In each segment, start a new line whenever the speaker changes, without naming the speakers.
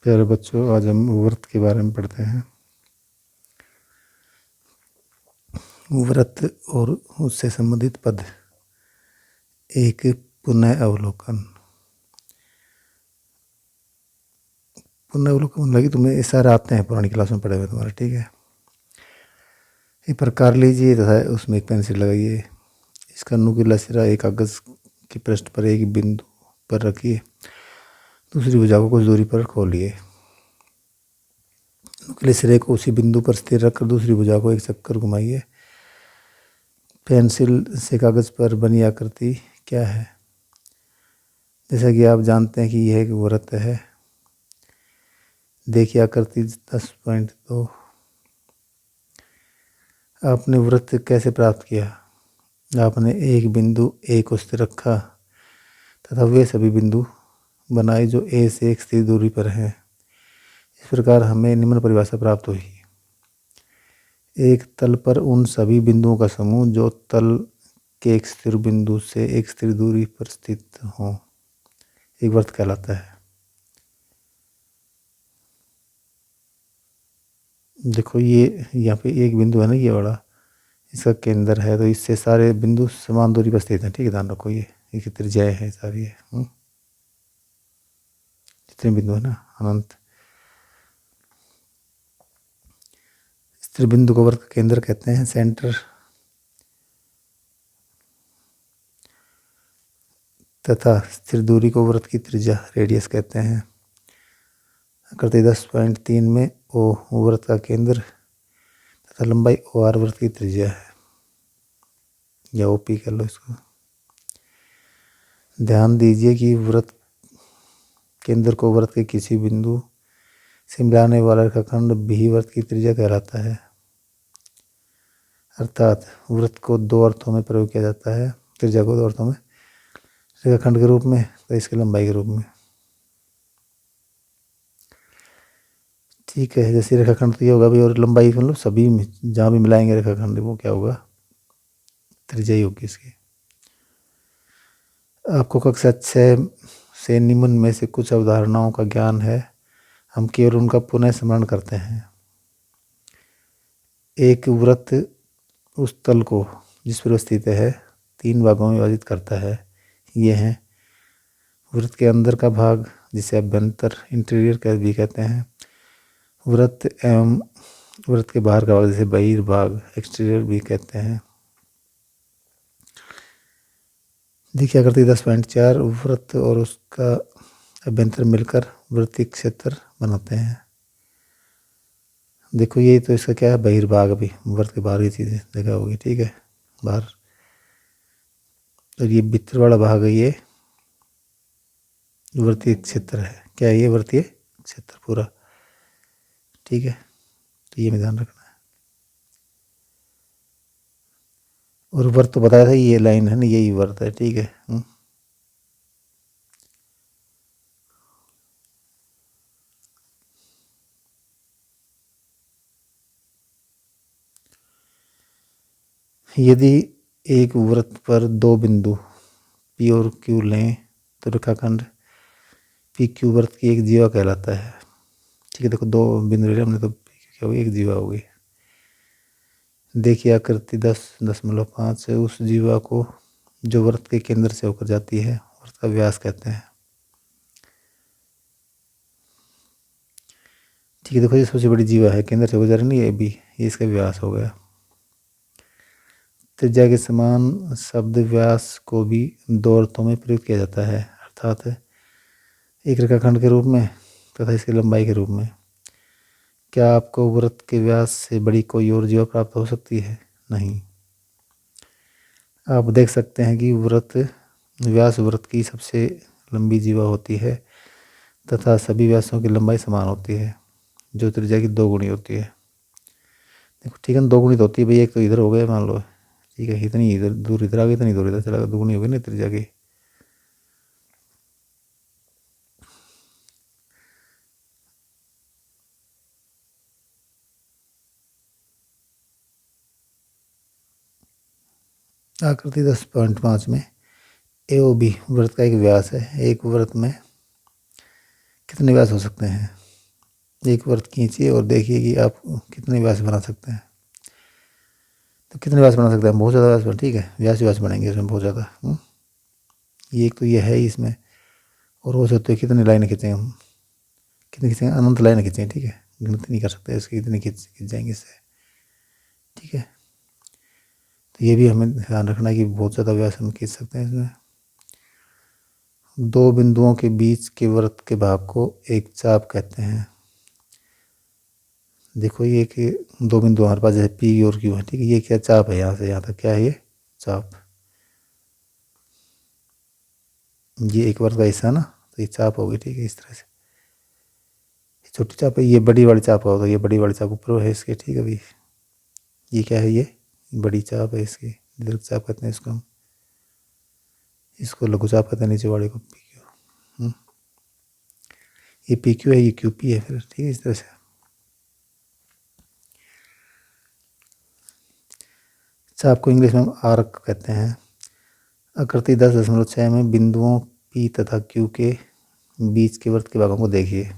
प्यारे बच्चों, आज हम व्रत के बारे में पढ़ते हैं। व्रत और उससे संबंधित पद। एक पुनः अवलोकन। पुनः अवलोकन लगी तुम्हें, ये सारे आते हैं पुरानी क्लास में पढ़े हुए तुम्हारे, ठीक है। एक प्रकार लीजिए तथा उसमें एक पेंसिल लगाइए। इसका नुकीला सिरा एक कागज के पृष्ठ पर एक बिंदु पर रखिए। दूसरी भुजा को कुछ दूरी पर खोलिए। नुकीले सिरे को उसी बिंदु पर स्थिर रखकर दूसरी भुजा को एक चक्कर घुमाइए। पेंसिल से कागज पर बनी आकृति क्या है? जैसा कि आप जानते हैं कि यह एक व्रत है। देखिए आकृति 10.2। आपने व्रत कैसे प्राप्त किया? आपने एक बिंदु ए को स्थिर रखा तथा वे सभी बिंदु बनाए जो ए से एक स्थिर दूरी पर हैं। इस प्रकार हमें निम्न परिभाषा प्राप्त हुई। एक तल पर उन सभी बिंदुओं का समूह जो तल के एक स्थिर बिंदु से एक स्थिर दूरी पर स्थित हों, एक व्रत कहलाता है। देखो ये यहाँ पे एक बिंदु है ना, ये बड़ा, इसका केंद्र है, तो इससे सारे बिंदु समान दूरी पर स्थित हैं, ठीक है। ध्यान रखो ये एक त्रिज्या है सारी है। जितने बिंदु है ना अनंत। स्थिर बिंदु को व्रत का केंद्र कहते हैं, सेंटर। तथा स्थिर दूरी को व्रत की त्रिज्या, रेडियस कहते हैं। आकृति 10.3 में ओ व्रत का केंद्र तथा लंबाई ओ आर व्रत की त्रिज्या है, या ओपी कह लो इसको। ध्यान दीजिए कि व्रत केंद्र को व्रत के किसी बिंदु से मिलाने वाला रेखाखंड भी व्रत की त्रिज्या कहलाता है। अर्थात व्रत को दो अर्थों में प्रयोग किया जाता है, त्रिज्या को दो अर्थों में, रेखाखंड के रूप में तो इसकी लंबाई के रूप में, ठीक है। जैसे रेखाखंड तो ये होगा भी, और लंबाई मतलब सभी जहाँ भी मिलाएंगे रेखाखंड वो क्या होगा, त्रिज्या ही होगी इसकी। आपको कक्षा 6 से निम्न में से कुछ अवधारणाओं का ज्ञान है, हम केवल उनका पुनः स्मरण करते हैं। एक व्रत उस तल को जिस पर स्थित है 3 भागों में विभाजित करता है। ये हैं व्रत के अंदर का भाग जिसे अभ्यंतर, इंटीरियर भी कहते हैं। व्रत एवं व्रत के बाहर का भाग जिसे बहिर्भाग, एक्सटीरियर भी कहते हैं। देखिए आकृति 10.4, व्रत और उसका अभ्यंतर मिलकर वृत्तीय क्षेत्र बनाते हैं। देखो ये तो इसका क्या है, बहिर्भाग, अभी व्रत के बाहर की चीजें देखा होगी, ठीक है, बाहर। और ये भीतर वाला भाग है, ये वृत्तीय क्षेत्र है। क्या है ये? वृत्तीय क्षेत्र पूरा, ठीक है। तो ये में ध्यान रखना है। और व्रत तो बताया था, ये लाइन है ना, यही व्रत है, ठीक है। यदि एक वृत्त पर दो बिंदु पी और क्यू लें तो रेखाखंड पी क्यू वृत्त की एक जीवा कहलाता है, ठीक है। देखो दो बिंदु ले हमने तो क्या होगी, एक जीवा होगी। देखिए आकृति 10.5 है, उस जीवा को जो वृत्त के केंद्र से होकर जाती है वृत्त का व्यास कहते हैं, ठीक है। देखो ये सबसे बड़ी जीवा है, केंद्र से होकर जा रही नहीं, ये भी, ये इसका व्यास हो गया। त्रिज्या के समान शब्द व्यास को भी दो अर्थों में प्रयुक्त किया जाता है, अर्थात एक रेखाखंड के रूप में तथा इसकी लंबाई के रूप में। क्या आपको वृत्त के व्यास से बड़ी कोई और जीवा प्राप्त हो सकती है? नहीं। आप देख सकते हैं कि व्यास वृत्त की सबसे लंबी जीवा होती है तथा सभी व्यासों की लंबाई समान होती है, जो त्रिज्या की 2 गुणी होती है। देखो ठीक है ना, 2 गुणी तो होती है भाई, एक तो इधर हो गया मान लो, ठीक है, इतनी इधर दूर इधर आ गई, इतनी दूर इधर चला गया, 2 गुणी हो गई ना त्रिज्या की। आकृति 10.5 में ए ओ बी वृत्त का एक व्यास है। एक वृत्त में कितने व्यास हो सकते हैं? एक वृत्त खींचिए और देखिए कि आप कितने व्यास बना सकते हैं। तो कितने व्यास बना सकते हैं? बहुत ज़्यादा व्यास बना, ठीक है, व्यास ही व्यास बनेंगे इसमें बहुत ज़्यादा। ये एक तो ये है ही इसमें। और हो सकते कितनी लाइनें खींचेंगे हम, कितनी खींचेंगे? अनंत लाइनें खींचेंगे, ठीक है, गिनती नहीं कर सकते इसकी, कितनी खींच जाएंगे इससे, ठीक है। तो ये भी हमें ध्यान रखना है कि बहुत ज़्यादा व्यास हम खींच सकते हैं इसमें। दो बिंदुओं के बीच के वृत्त के भाग को एक चाप कहते हैं। देखो ये कि दो बिंदु हमारे पास जैसे पी और क्यू है, ठीक है, ये क्या चाप है, यहाँ से यहाँ तक क्या है, ये चाप। ये एक वर्ग का हिस्सा ना, तो ये चाप होगी, ठीक है, इस तरह से। छोटी चाप है, ये बड़ी वाली चाप होगा, ये बड़ी वाली चाप ऊपर है इसके, ठीक है भाई। ये क्या है, ये बड़ी चाप है इसकी, दीर्घ चाप कहते हैं इसको हम। इसको लघु चाप कहते हैं, नीचे वाले को पी क्यू। ये पी क्यू है, ये क्यू पी है फिर, ठीक है, इस तरह से। चाप को इंग्लिश में हम आर्क कहते हैं। आकृति 10.6 में बिंदुओं पी तथा क्यू के बीच के वृत्त के भागों को देखिए,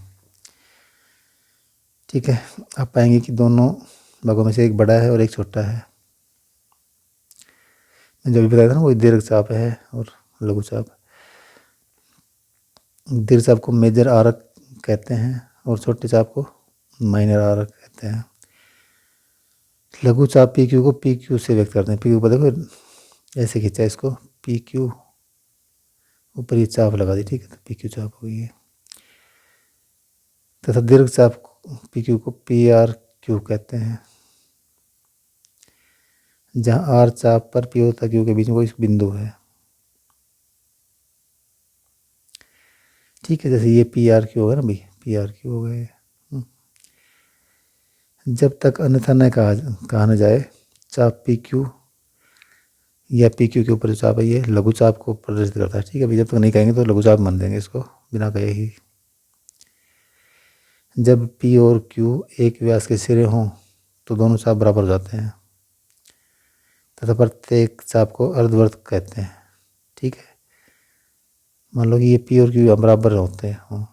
ठीक है। आप पाएंगे कि दोनों भागों में से एक बड़ा है और एक छोटा है। मैं जो भी बताया था ना, वो दीर्घ चाप है और लघु चाप। दीर्घ चाप को मेजर आर्क कहते हैं और छोटे चाप को माइनर आर्क कहते हैं। लघु चाप पी क्यू को पी क्यू से व्यक्त करते हैं। पी क्यू पर देखो ऐसे खींचा इसको, पी क्यू, ऊपर ये चाप लगा दी, ठीक है, तो पी क्यू चाप हो गई है। तथा दीर्घ चाप पी क्यू को पी आर क्यू कहते हैं। जहाँ आर चाप पर पी तथा क्यू के बीच में कोई बिंदु है, ठीक है, जैसे ये पी आर क्यू होगा ना भाई, पी आर क्यू हो गए। जब तक अन्यथा न कहा न जाए चाप पी क्यू या पी क्यू के ऊपर जो चाप है ये लघु चाप को प्रदर्शित करता है, ठीक है भाई। जब तक नहीं कहेंगे तो लघु चाप मान देंगे इसको बिना कहे ही। जब पी और क्यू एक व्यास के सिरे हों तो दोनों चाप बराबर हो जाते हैं तथा प्रत्येक चाप को अर्धवर्त कहते हैं, ठीक है। मान लो कि ये पी और क्यू बराबर होते हैं,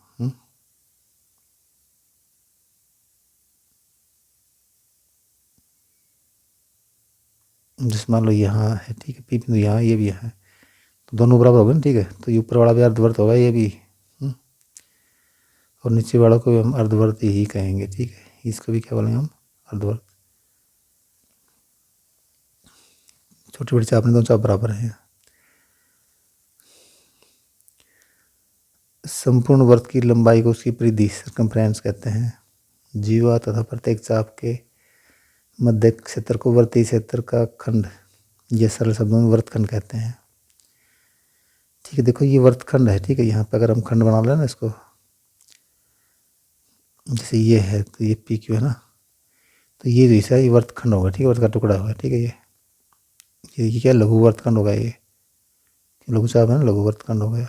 जैसे मान लो यहाँ है, ठीक है, पी बिंदु यहाँ, ये भी यहाँ है, तो दोनों बराबर हो गए ना, ठीक है। तो ये ऊपर वाला भी अर्धवर्त होगा, ये भी, और नीचे वाला को भी हम अर्धवर्त ही कहेंगे, ठीक है। इसको भी क्या बोलेंगे हम, अर्धवर्त। छोटी बड़ी चाप में दोनों चाप बराबर हैं। संपूर्ण वर्त की लंबाई को उसकी परिधि सर्कमफ्रेंस कहते हैं। जीवा तथा प्रत्येक चाप के मध्य क्षेत्र को वर्ती क्षेत्र का खंड, ये सरल शब्दों में वर्तखंड कहते हैं, ठीक है। देखो ये वर्तखंड है, ठीक है। यहाँ पे अगर हम खंड बना लें ना इसको, जैसे ये है तो ये पी क्यू है ना, तो ये जो हिस्सा है ये वर्तखंड होगा, ठीक है, वर्त का टुकड़ा होगा, ठीक है। ये क्या लघु वर्तखंड होगा, ये लघु चाप है ना, लघु वर्तखंड हो गया।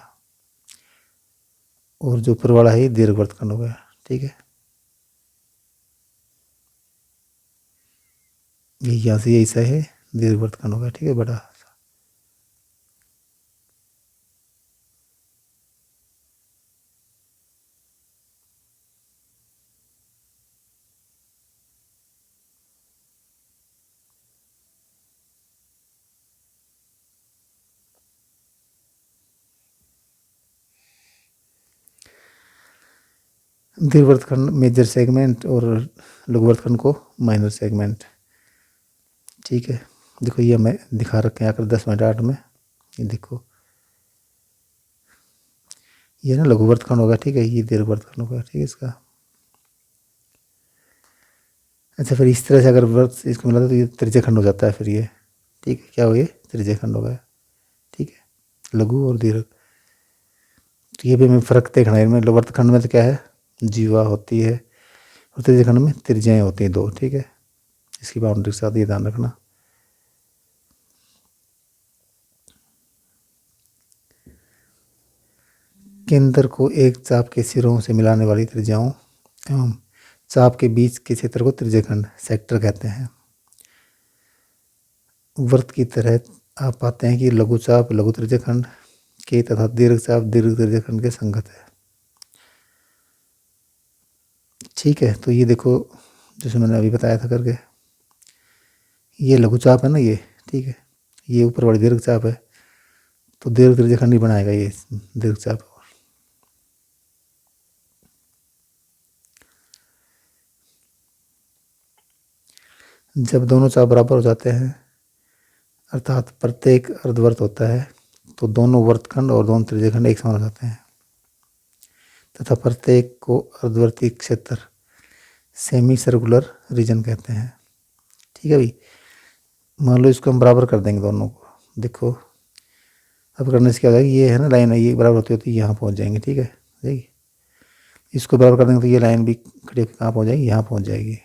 और जो ऊपर वाला है ये दीर्घ वर्तखंड हो गया, ठीक है। ये यहाँ से ये हिस्सा है दीर्घ वर्तखंड हो गया, ठीक है, बड़ा। दीर्घ वर्तखंड मेजर सेगमेंट और लघु वर्तखंड को माइनर सेगमेंट, ठीक है। देखो ये मैं दिखा रखे हैं आकर 10.8 में, ये देखो ये ना लघु वर्तखंड होगा, ठीक है, ये दीर्घ वर्तखंड होगा, ठीक है इसका। अच्छा फिर इस तरह से अगर वर्त इसको मिला तो ये त्रिज्य खंड हो जाता है फिर ये, ठीक है, क्या हो ये त्रिज्य खंड हो गया, ठीक है, लघु और दीर्घ। तो ये भी हमें फर्क देखना है, इनमें वर्तखंड में तो क्या है, जीवा होती है और त्रिज्य खंड में त्रिज्याएँ होती हैं दो, ठीक है। इसकी बाउंड्री के साथ ये ध्यान रखना। केंद्र को एक चाप के सिरों से मिलाने वाली त्रिज्याओं एवं चाप के बीच के क्षेत्र को त्रिज्यखंड सेक्टर कहते हैं। वृत्त की तरह आप पाते हैं कि लघु चाप लघु त्रिज्यखंड के तथा दीर्घ चाप दीर्घ त्रिज्यखंड के संगत है। ठीक है। तो ये देखो, जैसे मैंने अभी बताया था करके, ये लघु चाप है ना ये, ठीक है, ये ऊपर वाली दीर्घ चाप है, तो दीर्घ त्रिज्यखंड ही बनाएगा ये दीर्घ चाप। जब दोनों चाप बराबर हो जाते हैं, अर्थात प्रत्येक अर्धवर्त होता है, तो दोनों वर्तखंड और दोनों त्रिज्यखंड एक समान हो जाते हैं, तथा प्रत्येक को अर्धवर्ती क्षेत्र सेमी सर्कुलर रीजन कहते हैं। ठीक है भाई। मान लो इसको हम बराबर कर देंगे दोनों को, देखो अब करने से क्या हो जाएगा, ये है ना लाइन है, ये बराबर होती होती यहाँ पहुँच जाएंगे। ठीक है, देखिए इसको बराबर कर देंगे तो ये लाइन भी खड़ी होकर कहाँ पहुँच जाएगी, यहाँ पहुँच जाएगी।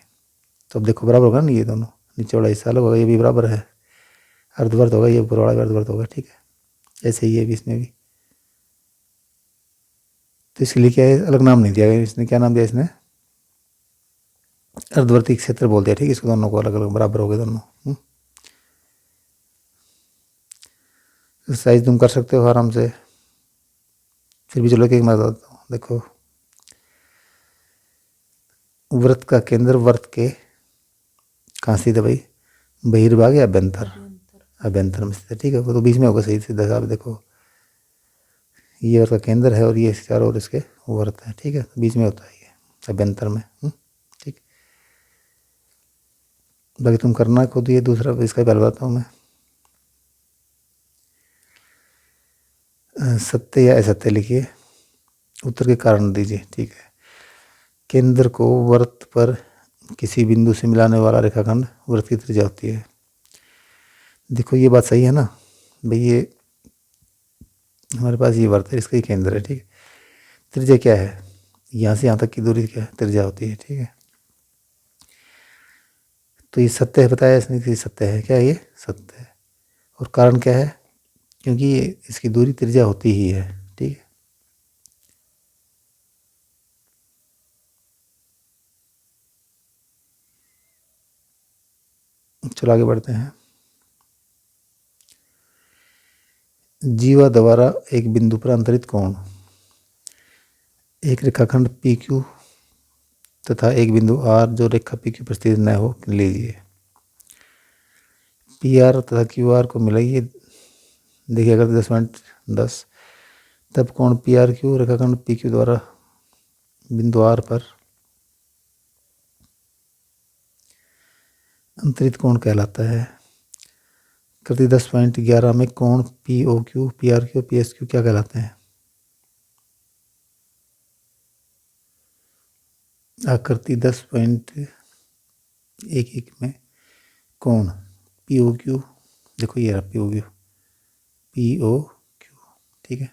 तो अब देखो बराबर होगा ना, ये दोनों नीचे वाला हिस्सा अलग होगा, ये भी बराबर है, अर्धवर्त होगा, ये ऊपर वाला भी अर्धवर्त होगा। ठीक है, ऐसे ही है भी इसमें भी। तो इसके लिए क्या है, अलग नाम नहीं दिया गया, इसने क्या नाम दिया, इसने अर्धवर्ती क्षेत्र बोल दिया। ठीक है, इसको दोनों को अलग अलग बराबर हो गए दोनों। एक्सरसाइज तुम कर सकते हो आराम से, फिर भी चलो एक मैं बताता हूँ। देखो वृत्त का केंद्र वर्त के कहाँ स्थित है भाई, बहिर्भाग या अभ्यंतर, अभ्यंतर में स्थित है। ठीक है, वो तो बीच में होगा सही सीधा साहब। देखो ये वर्त का केंद्र है और ये चारों ओर इसके वर्त है। ठीक है, तो बीच में होता है ये अभ्यंतर में। ठीक, बाकी तुम करना खुद, ये दूसरा इसका पहले बताता हूँ मैं। सत्य या असत्य लिखिए, उत्तर के कारण दीजिए। ठीक है, केंद्र को वृत्त पर किसी बिंदु से मिलाने वाला रेखाखंड वृत्त की त्रिज्या होती है। देखो ये बात सही है ना भाई, ये हमारे पास ये वृत्त है, इसका ही केंद्र है। ठीक है, त्रिज्या क्या है, यहाँ से यहाँ तक की दूरी क्या है, त्रिज्या होती है। ठीक है, तो ये सत्य है, बताया इसने कि सत्य है, क्या है ये सत्य है। और कारण क्या है, क्योंकि ये इसकी दूरी त्रिज्या होती ही है। ठीक है, चलो आगे बढ़ते हैं। जीवा द्वारा एक बिंदु पर अंतरित कोण, एक रेखाखंड पी क्यू तथा एक बिंदु आर जो रेखा पी क्यू पर स्थित न हो लीजिए। पी आर तथा क्यू आर को मिलाइए, देखिए अगर 10.10, तब कोण पी आर क्यू रेखाखंड पी क्यू द्वारा बिंदु आर पर अंतरित कोण कहलाता है। कृति 10.11 में कोण P O Q, P R Q, P S Q क्या कहलाते हैं। आकृति 10.11 में कोण पी ओ क्यू, देखो ये रहा P O Q, P O Q. ठीक है,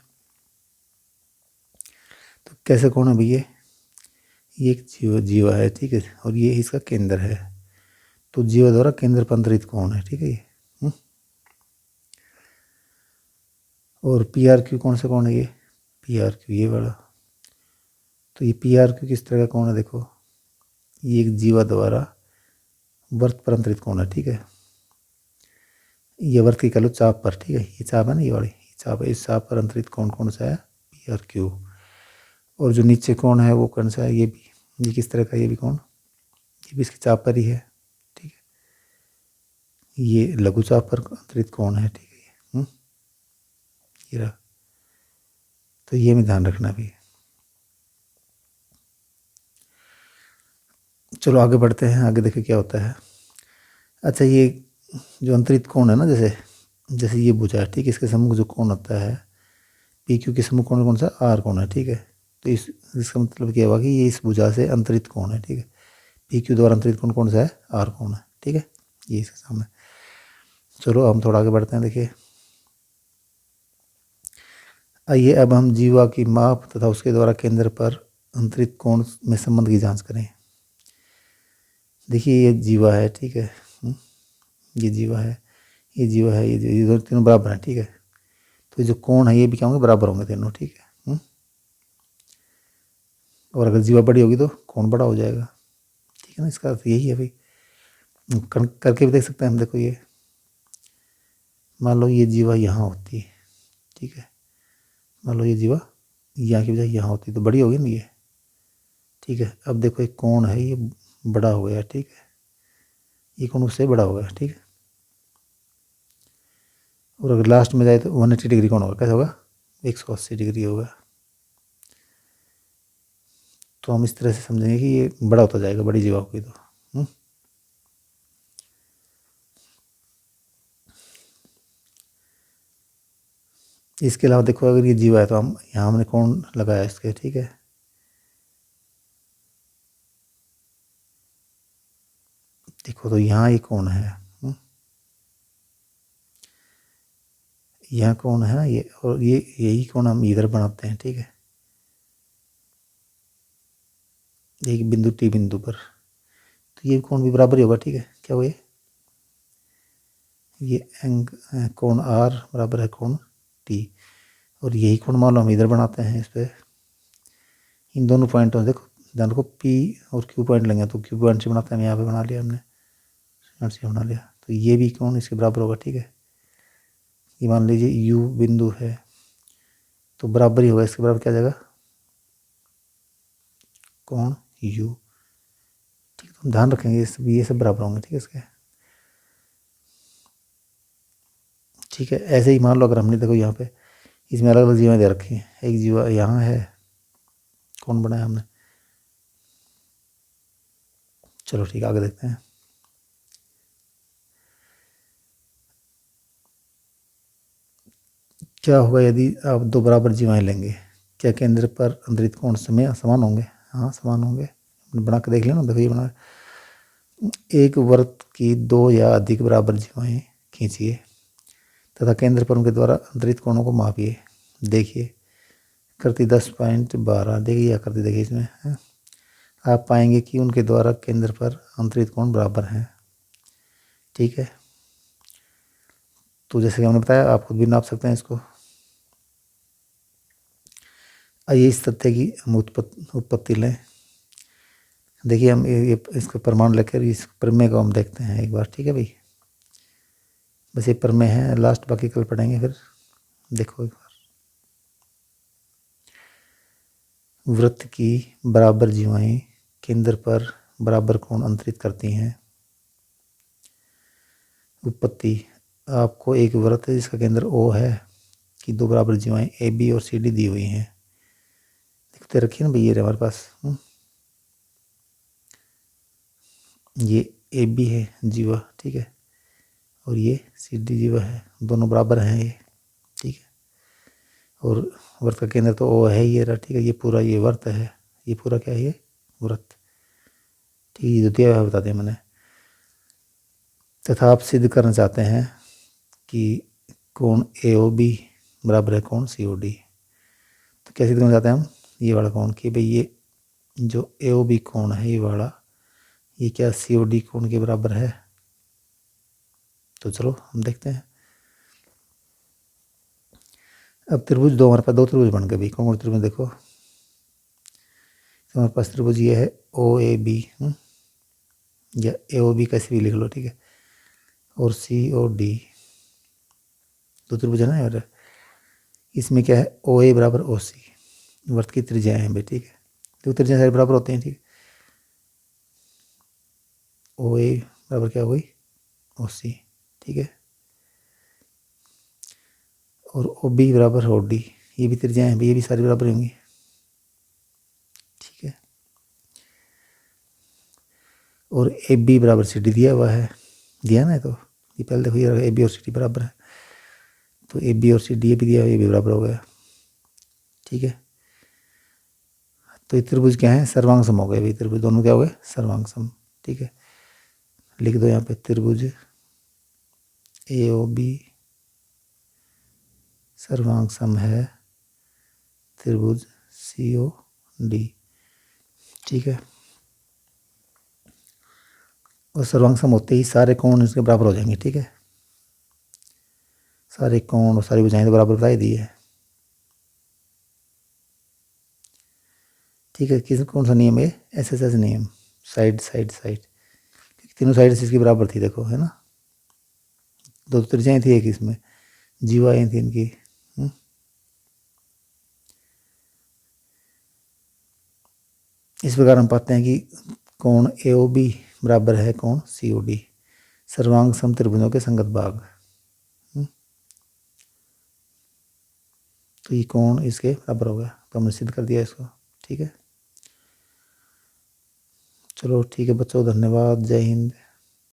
तो कैसे कोण है भैया, ये एक जीवा है। ठीक है, और ये इसका केंद्र है, तो जीवा द्वारा केंद्र पर अंतरित कोण है। ठीक है ये। और पी आर क्यू कौन सा कोण है, ये पी आर क्यू ये वाला। तो ये पी आर क्यू किस तरह का कोण है, देखो ये एक जीवा द्वारा वर्त पर अंतरित कोण है। ठीक है, ये वर्त की कह लो चाप पर। ठीक है, ये चाप है ना, ये वाली ये चाप है, इस चाप पर अंतरित कोण कौन सा है, पी आर क्यू। और जो नीचे कोण है वो कौन सा है, ये भी, ये किस तरह का, ये भी कोण, ये भी इसकी चाप पर ही है। ठीक है, ये लघु चाप पर अंतरित कोण है। ठीक है, ये रहा, तो ये में ध्यान रखना भी। चलो आगे बढ़ते हैं, आगे देखिए क्या होता है। अच्छा, ये जो अंतरित कोण है ना, जैसे जैसे ये भुजा है, ठीक है, इसके सम्मुख जो कोण होता है पी क्यू के सम्मुख कोण कौन सा, आर कोण है। ठीक है, तो इसका मतलब क्या हुआ कि ये इस भुजा से अंतरित कोण है। ठीक है, पी क्यू द्वारा अंतरित कोण कौन सा है, आर कोण है। ठीक है, ये इसके सामने। चलो हम थोड़ा आगे बढ़ते हैं, देखिए आइए अब हम जीवा की माप तथा उसके द्वारा केंद्र पर अंतरित कोण में संबंध की जांच करें। देखिए ये जीवा है। ठीक है, ये जीवा है, ये जीवा है, ये दोनों तीनों बराबर हैं। ठीक है, तो जो कोण है ये भी क्या होंगे, बराबर होंगे तीनों। ठीक है, और अगर जीवा बड़ी होगी तो कोण बड़ा हो जाएगा। ठीक है ना, इसका अर्थ यही है भाई। करके भी देख सकते हैं हम, देखो ये मान लो ये जीवा यहाँ होती है। ठीक है, मान लो ये जीवा यहाँ की बजाय यहाँ होती तो बड़ी होगी ना ये। ठीक है। अब देखो एक कोण है, ये बड़ा हो गया, ठीक है, ये कोण उससे बड़ा हो गया, ठीक है। और अगर लास्ट में जाए तो 180 डिग्री कोण होगा, कैसा होगा, 180 डिग्री होगा। तो हम इस तरह से समझेंगे कि ये बड़ा होता जाएगा, बड़ी जीवा होगी तो। इसके अलावा देखो अगर ये जीवा है तो हम यहाँ हमने कोण लगाया इसके, ठीक है। देखो तो यहाँ ये कोण है, यहाँ कोण है ना ये, और ये यही कोण हम इधर बनाते हैं, ठीक है, एक बिंदु टी बिंदु पर। तो ये कोण भी बराबर ही होगा, ठीक है। क्या हुआ, ये कोण आर बराबर है कोण टी, और यही कोण मान लो हम इधर बनाते हैं इस पर। इन दोनों पॉइंटों से देखो, ध्यान रखो पी और क्यू पॉइंट लेंगे तो क्यू पॉइंट से बनाते हैं, यहाँ पे बना लिया हमने, यहाँ से बना लिया, तो ये भी कोण इसके बराबर होगा, ठीक है। ये मान लीजिए यू बिंदु है तो बराबर ही होगा, इसके बराबर क्या जाएगा, कोण यू, ठीक है। तो ध्यान रखेंगे ये सब बराबर होंगे, ठीक है इसके, ठीक है। ऐसे ही मान लो अगर हमने देखो यहाँ पे इसमें अलग अलग जीवा दे रखी हैं, एक जीवा यहाँ है, कौन बनाया हमने, चलो ठीक है आगे देखते हैं। क्या होगा यदि आप दो बराबर जीवाएं लेंगे, क्या केंद्र पर अंतरित कोण समान होंगे, हाँ समान होंगे। बना के देख लिया ना, देखो ये बना, एक वृत्त की दो या अधिक बराबर जीवाएं खींचिए तथा केंद्र पर उनके द्वारा अंतरित कोणों को मापिए। देखिए आकृति 10.12, देखिए आकृति देखिए इसमें है? आप पाएंगे कि उनके द्वारा केंद्र पर अंतरित कोण बराबर हैं, ठीक है। तो जैसे कि हमने बताया आप खुद भी नाप सकते हैं इसको। आइए इस तथ्य की हम उत्पत्ति लें। देखिए हम ये इसका प्रमाण लेकर इस प्रमेय को हम देखते हैं एक बार, ठीक है भाई। बस ये प्रमेय है, लास्ट बाकी कल पढ़ेंगे फिर। देखो एक बार, वृत्त की बराबर जीवाएं केंद्र पर बराबर कोण अंतरित करती हैं। उत्पत्ति, आपको एक वृत्त है जिसका केंद्र O है कि दो बराबर जीवाएं AB और CD दी हुई हैं। देखते रखिए ना भैया हमारे पास, ये AB है जीवा, ठीक है, और ये CD जीवा है, दोनों बराबर हैं ये, ठीक है। और वृत्त का केंद्र तो O है ये रहा, ठीक है। ये पूरा ये वृत्त है, ये पूरा क्या है, ये वृत्त, ठीक है। ये द्वितीय बता दें मैंने। तथा आप सिद्ध करना चाहते हैं कि कोण AOB बराबर है कोण COD। तो क्या सिद्ध करना चाहते हैं हम, ये वाला कोण कि भाई ये जो AOB कोण है ये वाला, ये क्या COD कोण के बराबर है। तो चलो हम देखते हैं। अब त्रिभुज दो, हमारे पास दो त्रिभुज बन गए भाई, कौन कौन त्रिभुज देखो। तो हमारे पास त्रिभुज ये है OAB, या AOB कैसे भी लिख लो, ठीक है, और COD, दो त्रिभुज है ना यार। इसमें क्या है, OA बराबर OC, वृत्त की त्रिज्याएं हैं भाई, ठीक है। तो त्रिज्याएं सारे बराबर होते हैं, ठीक है। OA बराबर क्या हो गई, OC, ठीक है। और OB बराबर OD, ये भी त्रिज्याएं हैं, ये भी सारी बराबर होंगी, ठीक है। और AB बराबर CD दिया हुआ है, दिया ना, तो ये पहले देखो ये AB और CD बराबर है, तो AB और CD ये भी दिया हुआ, ये भी बराबर हो गया, ठीक है। तो ये त्रिभुज क्या है, सर्वांग सम हो गए भाई, त्रिभुज दोनों क्या हो गए, सर्वांग सम, ठीक है। लिख दो यहाँ पे त्रिभुज AOB सर्वांग सम है त्रिभुज COD, ठीक है। और सर्वांग सम होते ही सारे कोण इसके बराबर हो जाएंगे, ठीक है। सारे कोण और सारी भुजाएं तो बराबर बता ही दी है, ठीक है। किस कौन सा नियम है, SSS नियम, साइड साइड साइड, तीनों साइड से इसकी बराबर थी, देखो है ना। दो त्रिज्याएं थी एक इसमें, जीवाएं थी इनकी, इस प्रकार हम पाते हैं कि कोण AOB बराबर है कोण COD, सर्वांग सम त्रिभुजों के संगत भाग। तो ये कोण इसके बराबर हो गया, तो हमने सिद्ध कर दिया इसको। ठीक है, चलो ठीक है बच्चों, धन्यवाद, जय हिंद।